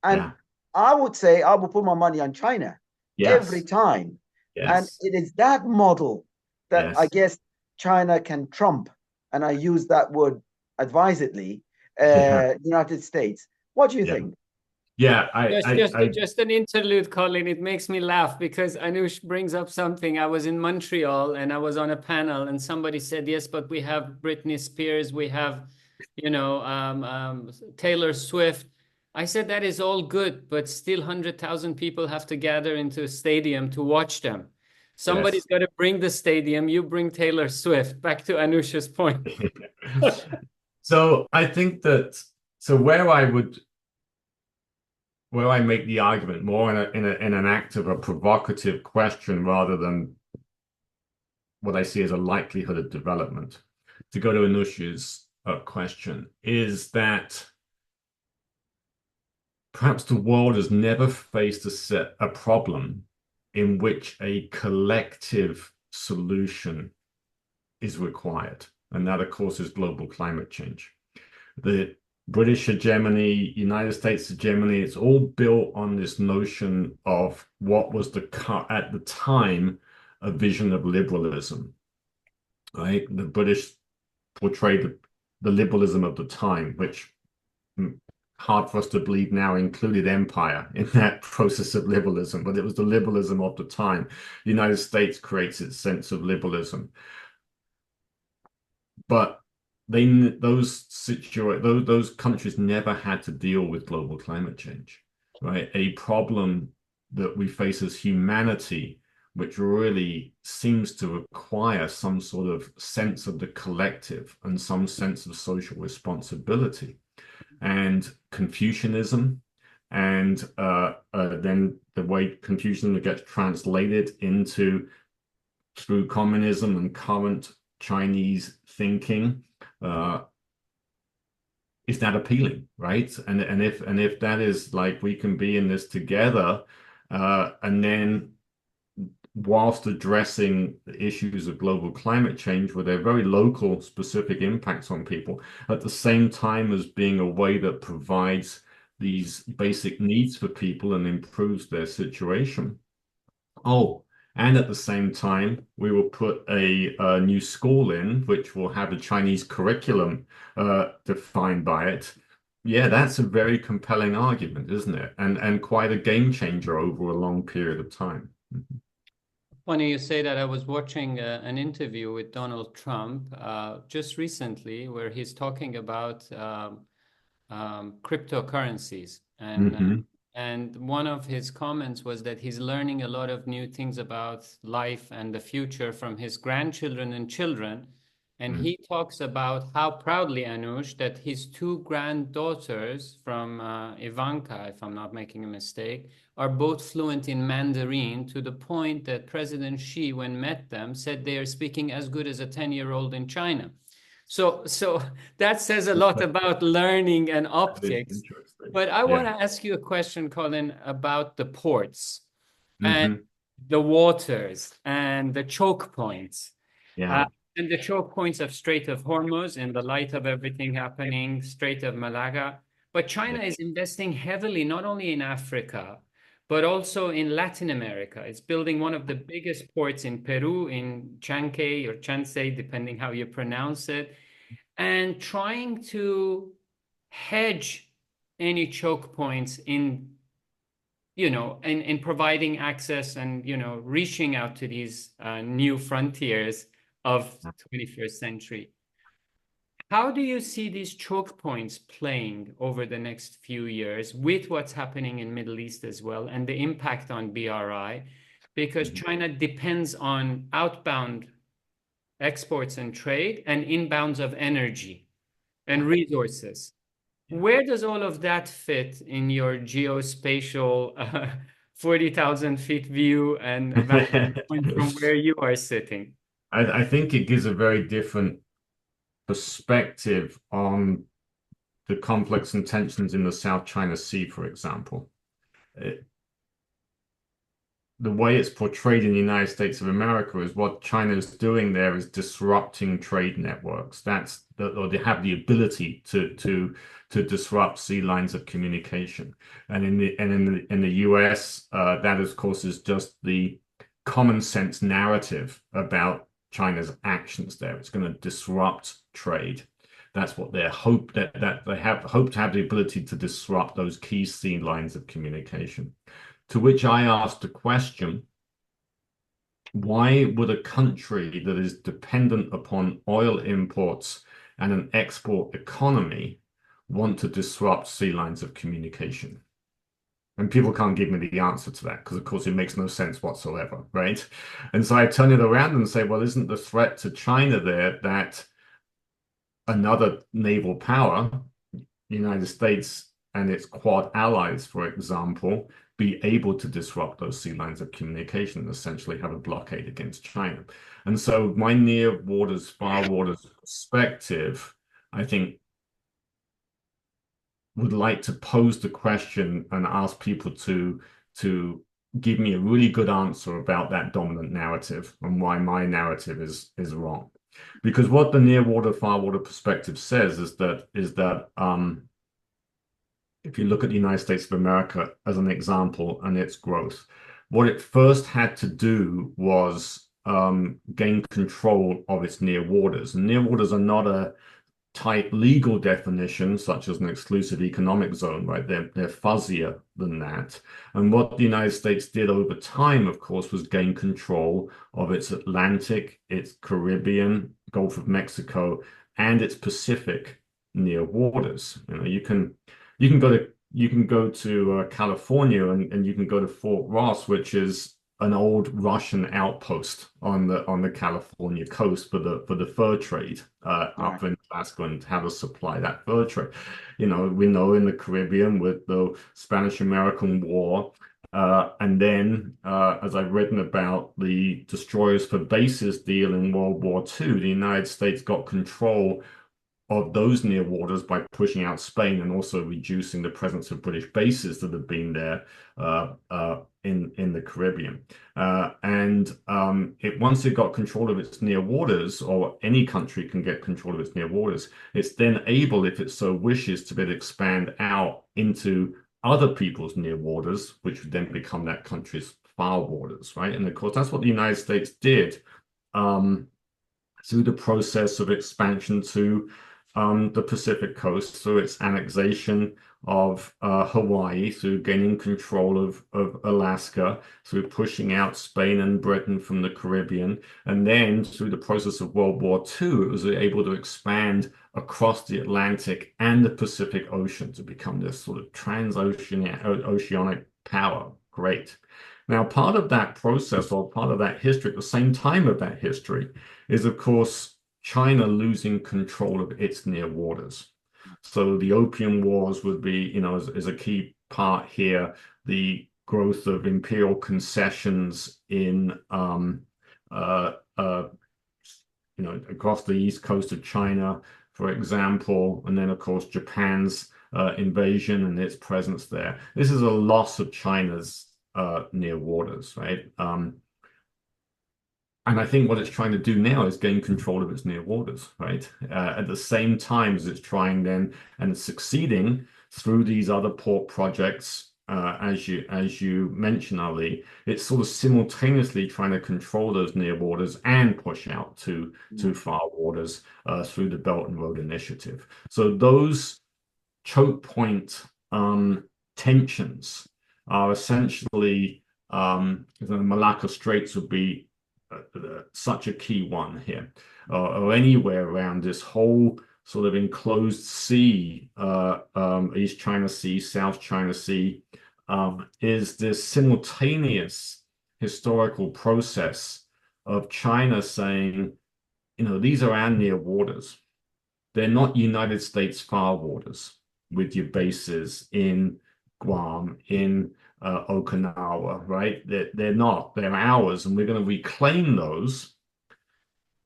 And Yeah. I would say I would put my money on China every Yes. time. And Yes. it is that model that I Yes. guess China can trump. And I use that word advisedly, Yeah. United States. What do you Yeah. think? Yeah. Just an interlude, Colin. It makes me laugh because Anush brings up something. I was in Montreal and I was on a panel and somebody said, yes, but we have Britney Spears, we have, Taylor Swift. I said, that is all good, but still 100,000 people have to gather into a stadium to watch them. Somebody's Yes. got to bring the stadium. You bring Taylor Swift. Back to Anush's point. So I think that so where I make the argument more in an act of a provocative question rather than what I see as a likelihood of development. To go to Anush's question, is that perhaps the world has never faced a problem in which a collective solution is required. And that, of course, is global climate change. The British hegemony, United States hegemony, it's all built on this notion of what was at the time a vision of liberalism, right? The British portrayed the liberalism of the time, which hard for us to believe now included empire in that process of liberalism, but it was the liberalism of the time. The United States creates its sense of liberalism. But those countries never had to deal with global climate change, right? A problem that we face as humanity, which really seems to require some sort of sense of the collective and some sense of social responsibility. And Confucianism, and then the way Confucianism gets translated into through communism and current Chinese thinking, uh, is that appealing, right? And if that is like we can be in this together, and then whilst addressing the issues of global climate change with their very local specific impacts on people, at the same time as being a way that provides these basic needs for people and improves their situation. Oh, and at the same time, we will put a new school in, which will have a Chinese curriculum defined by it. Yeah, that's a very compelling argument, isn't it? And quite a game changer over a long period of time. Funny you say that. I was watching an interview with Donald Trump just recently where he's talking about cryptocurrencies. Hmm. And one of his comments was that he's learning a lot of new things about life and the future from his grandchildren and children. And Mm. he talks about how proudly, Anush, that his two granddaughters from Ivanka, if I'm not making a mistake, are both fluent in Mandarin to the point that President Xi, when met them, said they are speaking as good as a 10-year-old in China. So that says a lot about learning and That is optics. interesting. But I want Yeah. to ask you a question, Colin, about the ports. and the waters and the choke points. Yeah. And the choke points of Strait of Hormuz in the light of everything happening, Strait of Malaga. But China is investing heavily, not only in Africa, but also in Latin America. It's building one of the biggest ports in Peru, in Chancay or Chancay, depending how you pronounce it, and trying to hedge any choke points in providing access and, reaching out to these new frontiers of 21st century. How do you see these choke points playing over the next few years with what's happening in Middle East as well and the impact on BRI? Because China depends on outbound exports and trade and inbounds of energy and resources. Where does all of that fit in your geospatial 40,000 feet view and vantage point from where you are sitting? I think it gives a very different perspective on the conflicts and tensions in the South China Sea, for example. The way it's portrayed in the United States of America is what China is doing there is disrupting trade networks. Or they have the ability to disrupt sea lines of communication. And in the US, that of course is just the common sense narrative about China's actions there. It's going to disrupt trade. That's what they hope that they hope to have the ability to disrupt those key sea lines of communication. To which I asked the question, why would a country that is dependent upon oil imports and an export economy want to disrupt sea lines of communication? And people can't give me the answer to that because, of course, it makes no sense whatsoever, right? And so I turn it around and say, well, isn't the threat to China there that another naval power, the United States and its Quad allies, for example, be able to disrupt those sea lines of communication and essentially have a blockade against China? And so my near waters, far waters perspective, I think, would like to pose the question and ask people to give me a really good answer about that dominant narrative and why my narrative is wrong. Because what the near water, far water perspective says is that if you look at the United States of America as an example and its growth, what it first had to do was gain control of its near waters. And near waters are not a tight legal definition, such as an exclusive economic zone, right? They're fuzzier than that. And what the United States did over time, of course, was gain control of its Atlantic, its Caribbean, Gulf of Mexico, and its Pacific near waters. You can go to California and you can go to Fort Ross, which is an old Russian outpost on the California coast for the fur trade up in Alaska and how to supply that fur trade. We know in the Caribbean with the Spanish-American War, and then as I've written about the destroyers for bases deal in World War II, the United States got control of those near waters by pushing out Spain and also reducing the presence of British bases that have been there in the Caribbean. Once it got control of its near waters, or any country can get control of its near waters, it's then able, if it so wishes, to be able to expand out into other people's near waters, which would then become that country's far waters, right? And of course, that's what the United States did through the process of expansion to the Pacific coast, through its annexation of Hawaii, through gaining control of Alaska, through pushing out Spain and Britain from the Caribbean, and then through the process of World War II, it was able to expand across the Atlantic and the Pacific Ocean to become this sort of transoceanic power. Great. Now, part of that process, or part of that history, at the same time of that history, is, of course, China losing control of its near waters. So the Opium Wars would be, is a key part here. The growth of imperial concessions in, across the east coast of China, for example, and then of course Japan's invasion and its presence there. This is a loss of China's near waters, right? And I think what it's trying to do now is gain control of its near waters, right? At the same time as it's trying then and succeeding through these other port projects, as you mentioned, Ali, it's sort of simultaneously trying to control those near waters and push out to far waters through the Belt and Road Initiative. So those choke point tensions are essentially the Malacca Straits would be such a key one here, or anywhere around this whole sort of enclosed sea, East China Sea, South China Sea, is this simultaneous historical process of China saying, these are our near waters. They're not United States far waters with your bases in Guam, in Okinawa, right? They're not. They're ours, and we're going to reclaim those.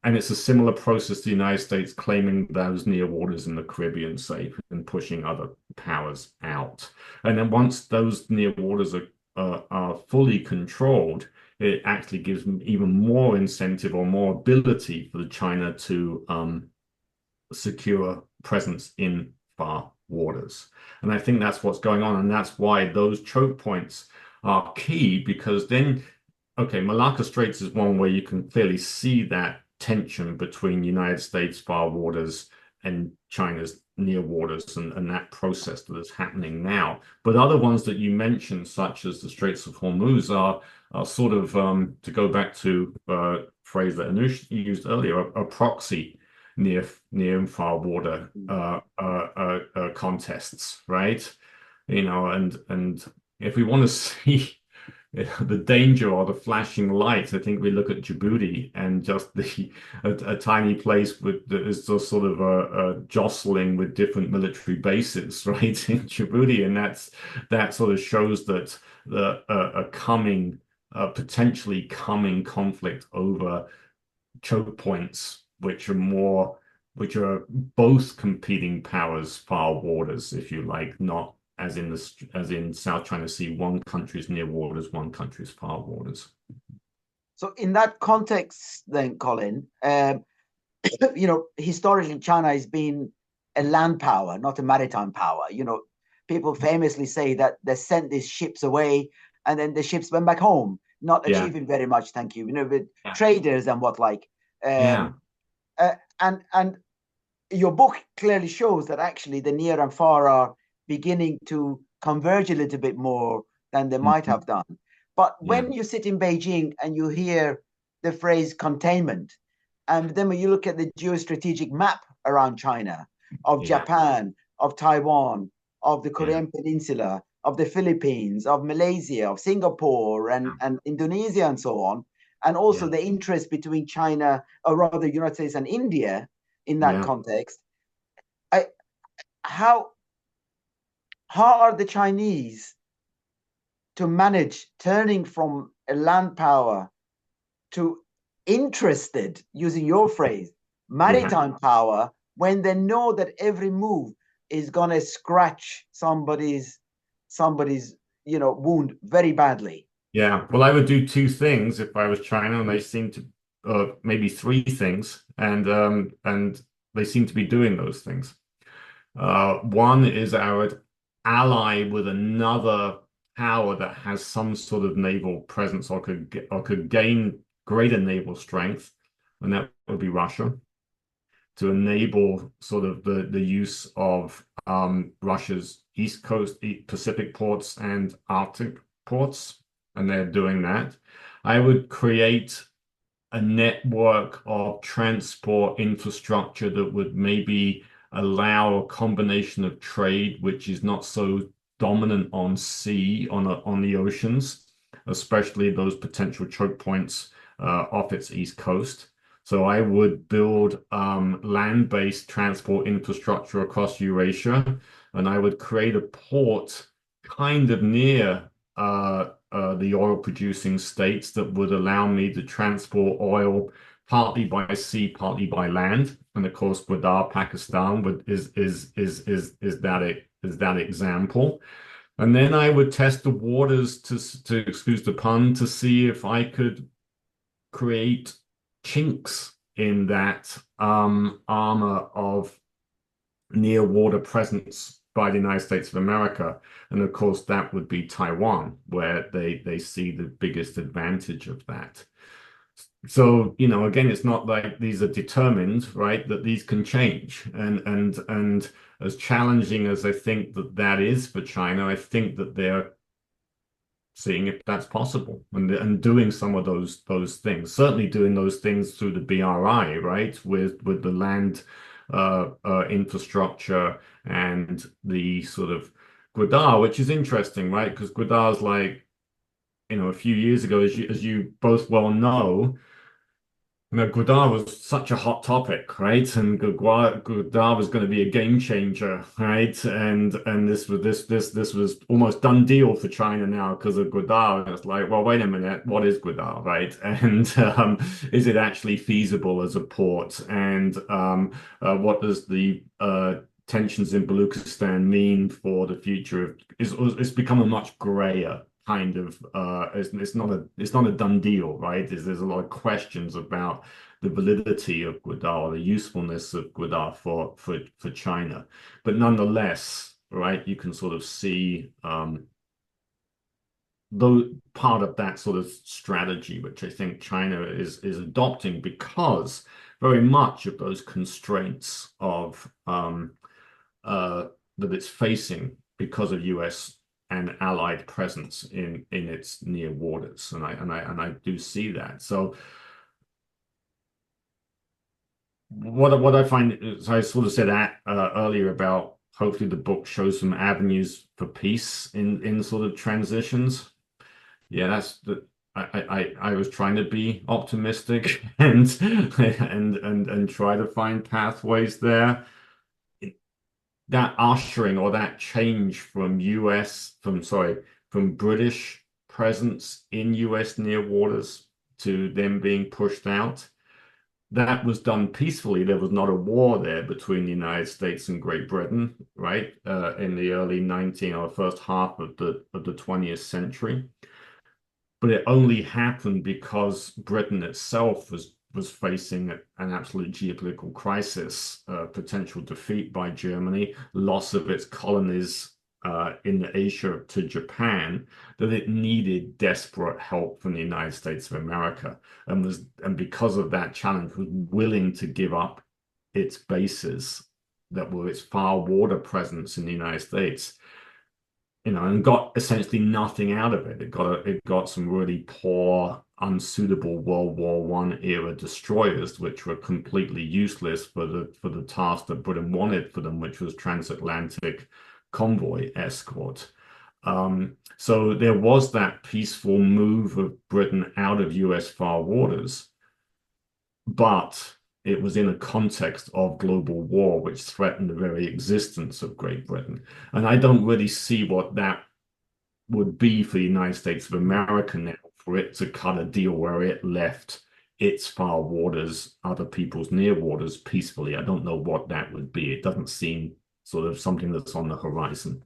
And it's a similar process to the United States claiming those near waters in the Caribbean safe and pushing other powers out. And then once those near waters are fully controlled, it actually gives them even more incentive or more ability for China to secure presence in far waters. And I think that's what's going on. And that's why those choke points are key, because then, okay, Malacca Straits is one where you can clearly see that tension between United States far waters and China's near waters and that process that is happening now. But other ones that you mentioned, such as the Straits of Hormuz, are sort of, to go back to a phrase that Anush used earlier, a proxy near and far water contests, right? And if we want to see the danger or the flashing lights, I think we look at Djibouti and just a tiny place that is just sort of a jostling with different military bases, right, in Djibouti, and that sort of shows that potentially coming conflict over choke points, which are both competing powers, far waters, if you like, not as in South China Sea, one country's near waters, one country's far waters. So in that context, then, Colin, historically China has been a land power, not a maritime power. People famously say that they sent these ships away, and then the ships went back home, not achieving very much. Thank you. With traders and what like. And your book clearly shows that actually the near and far are beginning to converge a little bit more than they might have done. But when you sit in Beijing and you hear the phrase containment, and then when you look at the geostrategic map around China, of Japan, of Taiwan, of the Korean Peninsula, of the Philippines, of Malaysia, of Singapore, and Indonesia, and so on, and also the interest between China, or rather the United States and India in that context, how are the Chinese to manage turning from a land power to interested, using your phrase, maritime power, when they know that every move is going to scratch somebody's wound very badly? Yeah, well, I would do two things if I was China, and they seem to maybe three things, and they seem to be doing those things. One is I would ally with another power that has some sort of naval presence or could gain greater naval strength, and that would be Russia, to enable sort of the use of Russia's East Coast Pacific ports and Arctic ports, and they're doing that. I would create a network of transport infrastructure that would maybe allow a combination of trade, which is not so dominant on sea, on the oceans, especially those potential choke points off its east coast. So I would build land-based transport infrastructure across Eurasia, and I would create a port kind of near the oil-producing states that would allow me to transport oil partly by sea, partly by land. And of course, Gwadar, Pakistan is that example. And then I would test the waters to excuse the pun, to see if I could create chinks in that armor of near water presence by the United States of America. And of course, that would be Taiwan, where they see the biggest advantage of that. So, again, it's not like these are determined, right? That these can change. And as challenging as I think that is for China, I think that they're seeing if that's possible and doing some of those things. Certainly doing those things through the BRI, right? With the land infrastructure and the sort of Gwadar, which is interesting, right? Because Gwadar's like, a few years ago, as you both well know, Godard was such a hot topic, right? And Godard was going to be a game changer, right? And this was almost done deal for China now because of Godard. And it's like, well, wait a minute, what is Godard, right? And is it actually feasible as a port? And what does the tensions in Baluchistan mean for the future of? It's become a much grayer kind of it's not a done deal, right? There's a lot of questions about the validity of Gwadar, the usefulness of Gwadar for China. But nonetheless, right, you can sort of see though part of that sort of strategy, which I think China is adopting because very much of those constraints of that it's facing because of US and allied presence in its near waters, and I do see that. So what I find is, I sort of said that earlier about hopefully the book shows some avenues for peace in sort of transitions. Yeah, that's the. I was trying to be optimistic and try to find pathways there. That ushering or that change from British presence in US near waters to them being pushed out, that was done peacefully. There was not a war there between the United States and Great Britain, right? In the early 19 or first half of the 20th century. But it only happened because Britain itself was facing an absolute geopolitical crisis, potential defeat by Germany, loss of its colonies in Asia to Japan, that it needed desperate help from the United States of America, and because of that challenge was willing to give up its bases that were its far water presence in the United States, and got essentially nothing out of it. It got some really poor, unsuitable World War One era destroyers, which were completely useless for the task that Britain wanted for them, which was transatlantic convoy escort. So there was that peaceful move of Britain out of US far waters, but it was in a context of global war, which threatened the very existence of Great Britain. And I don't really see what that would be for the United States of America now, for it to cut a deal where it left its far waters, other people's near waters, peacefully. I don't know what that would be. It doesn't seem sort of something that's on the horizon.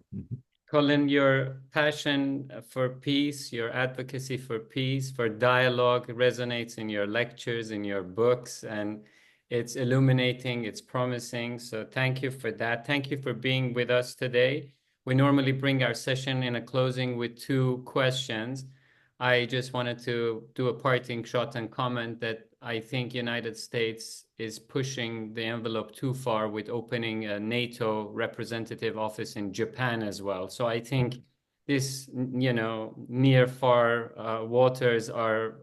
Colin, your passion for peace, your advocacy for peace, for dialogue resonates in your lectures, in your books, and it's illuminating, it's promising. So thank you for that. Thank you for being with us today. We normally bring our session in a closing with 2 questions. I just wanted to do a parting shot and comment that I think United States is pushing the envelope too far with opening a NATO representative office in Japan as well. So I think this, near far waters are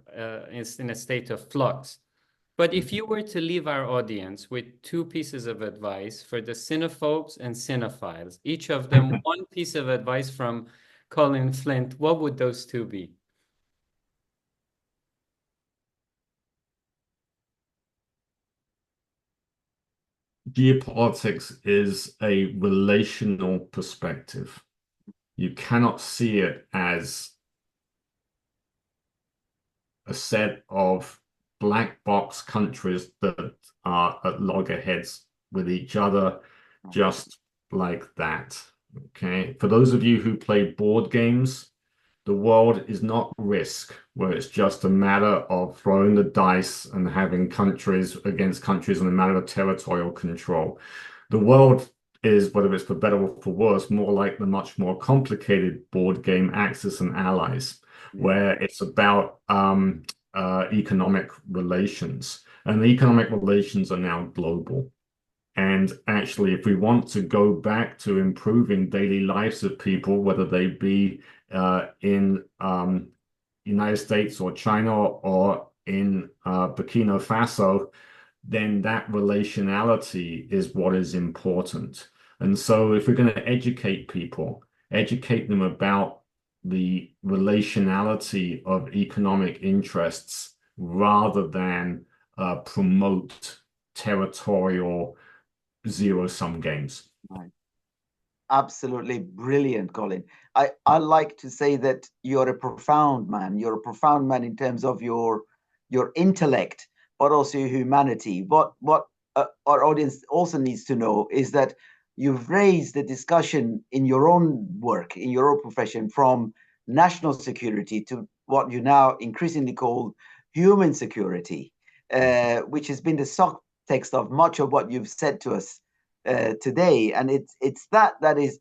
is in a state of flux. But if you were to leave our audience with 2 pieces of advice for the cinephobes and cinephiles, each of them one piece of advice from Colin Flint, what would those 2 be? Geopolitics is a relational perspective. You cannot see it as a set of black box countries that are at loggerheads with each other, just like that. Okay. For those of you who play board games, the world is not Risk, where it's just a matter of throwing the dice and having countries against countries on a matter of territorial control. The world is, whether it's for better or for worse, more like the much more complicated board game Axis and Allies, Yeah. where it's about economic relations. And the economic relations are now global. And actually, if we want to go back to improving daily lives of people, whether they be in United States or China or in Burkina Faso, then that relationality is what is important. And so if we're going to educate people, educate them about the relationality of economic interests rather than promote territorial zero-sum games. Right. Absolutely brilliant, Colin. I like to say that you're a profound man. You're a profound man in terms of your intellect, but also your humanity. What our audience also needs to know is that you've raised the discussion in your own work, in your own profession, from national security to what you now increasingly call human security, which has been the subtext of much of what you've said to us today. And it's that is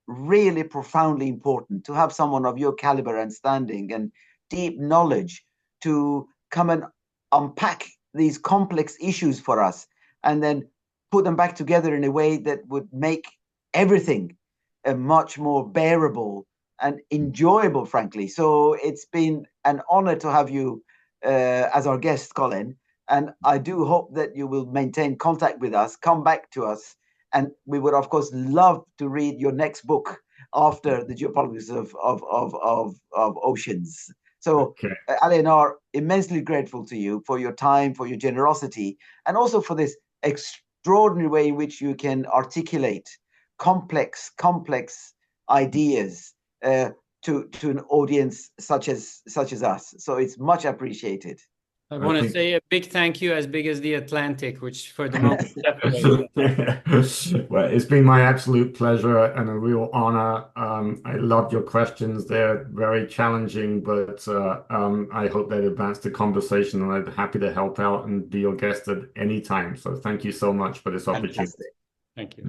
really profoundly important, to have someone of your caliber and standing and deep knowledge to come and unpack these complex issues for us and then put them back together in a way that would make everything much more bearable and enjoyable, frankly. So it's been an honor to have you as our guest, Colin. And I do hope that you will maintain contact with us, come back to us, and we would, of course, love to read your next book after the geopolitics of oceans. So, Okay. Ali and I are immensely grateful to you for your time, for your generosity, and also for this extraordinary way in which you can articulate complex ideas to an audience such as us. So it's much appreciated. I I want to think say a big thank you as big as the Atlantic, which for the moment separates us. Well, it's been my absolute pleasure and a real honor. I loved your questions. They're very challenging, but I hope they advance the conversation, and I'm happy to help out and be your guest at any time. So thank you so much for this opportunity. Fantastic. Thank you.